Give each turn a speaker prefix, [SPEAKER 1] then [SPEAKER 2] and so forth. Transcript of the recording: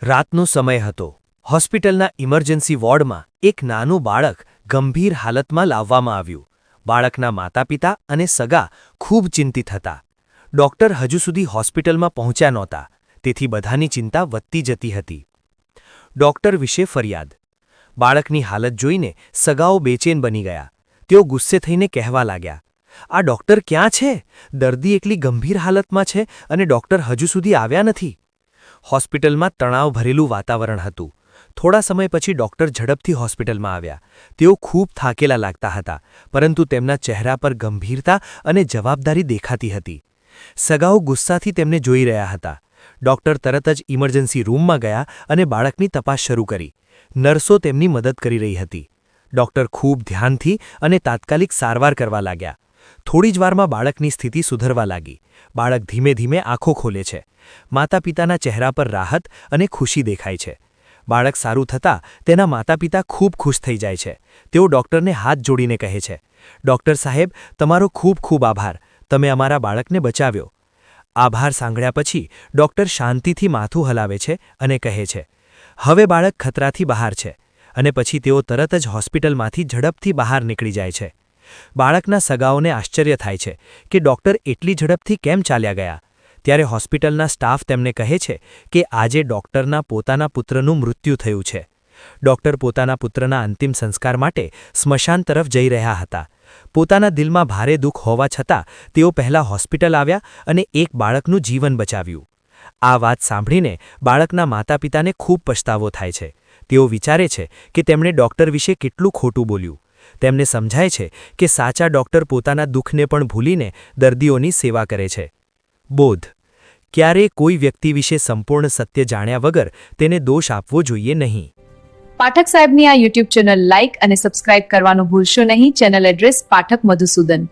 [SPEAKER 1] રાતનો સમય હતો. હોસ્પિટલના ઇમરજન્સી વોર્ડમાં એક નાનું બાળક ગંભીર હાલતમાં લાવવામાં આવ્યું. બાળકના માતાપિતા અને સગા ખૂબ ચિંતિત હતા. ડોક્ટર હજુ સુધી હોસ્પિટલમાં પહોંચ્યા નહોતા, તેથી બધાની ચિંતા વધતી જતી હતી. ડોક્ટર વિશે ફરિયાદ. બાળકની હાલત જોઈને સગાઓ બેચેન બની ગયા. તેઓ ગુસ્સે થઈને કહેવા લાગ્યા, "આ ડોક્ટર ક્યાં છે? દર્દી એટલી ગંભીર હાલતમાં છે અને ડોક્ટર હજુ સુધી આવ્યા નથી." હોસ્પિટલમાં તણાવ ભરેલું વાતાવરણ હતું. થોડા સમય પછી ડોક્ટર ઝડપથી હોસ્પિટલમાં આવ્યા. તેઓ ખૂબ થાકેલા લાગતા હતા, પરંતુ તેમના ચહેરા પર ગંભીરતા અને જવાબદારી દેખાતી હતી. સગાઓ ગુસ્સાથી તેમને જોઈ રહ્યા હતા. ડોક્ટર તરત જ ઇમરજન્સી રૂમમાં ગયા અને બાળકની તપાસ શરૂ કરી. નર્સો તેમની મદદ કરી રહી હતી. ડોક્ટર ખૂબ ધ્યાનથી અને તાત્કાલિક સારવાર કરવા લાગ્યા. થોડી જ વારમાં બાળકની સ્થિતિ સુધરવા લાગી. બાળક ધીમે ધીમે આંખો ખોલે છે. માતાપિતાના ચહેરા પર રાહત અને ખુશી દેખાય છે. બાળક સારું થતાં તેના માતાપિતા ખૂબ ખુશ થઈ જાય છે. તેઓ ડોક્ટરને હાથ જોડીને કહે છે, "ડોક્ટર સાહેબ, તમારો ખૂબ ખૂબ આભાર. તમે અમારા બાળકને બચાવ્યો." આભાર સાંભળ્યા પછી ડોક્ટર શાંતિથી માથું હલાવે છે અને કહે છે, "હવે બાળક ખતરાથી બહાર છે." અને પછી તેઓ તરત જ હોસ્પિટલમાંથી ઝડપથી બહાર નીકળી જાય છે. બાળકના સગાઓને આશ્ચર્ય થાય છે કે ડોક્ટર એટલી ઝડપથી કેમ ચાલ્યા ગયા. ત્યારે હોસ્પિટલના સ્ટાફ તેમને કહે છે કે આજે ડોક્ટરના પોતાના પુત્રનું મૃત્યુ થયું છે. ડોક્ટર પોતાના પુત્રના અંતિમ સંસ્કાર માટે સ્મશાન તરફ જઈ રહ્યા હતા. પોતાના દિલમાં ભારે દુઃખ હોવા છતાં તેઓ પહેલા હોસ્પિટલ આવ્યા અને એક બાળકનું જીવન બચાવ્યું. આ વાત સાંભળીને બાળકના માતાપિતાને ખૂબ પછતાવો થાય છે. તેઓ વિચારે છે કે તેમણે ડોક્ટર વિશે કેટલું ખોટું બોલ્યું. તેમને સમજાય છે કે સાચા ડોક્ટર પોતાના દુઃખને પણ ભૂલીને દર્દીઓની સેવા કરે છે. બોધ. ક્યારેય કોઈ વ્યક્તિ વિશે સંપૂર્ણ સત્ય જાણ્યા વગર તેને દોષ આપવો જોઈએ નહીં.
[SPEAKER 2] પાઠક સાહેબની આ યુટ્યુબ ચેનલ લાઇક અને સબસ્ક્રાઇબ કરવાનું ભૂલશો નહીં. Channel address Pathak Madhusudan.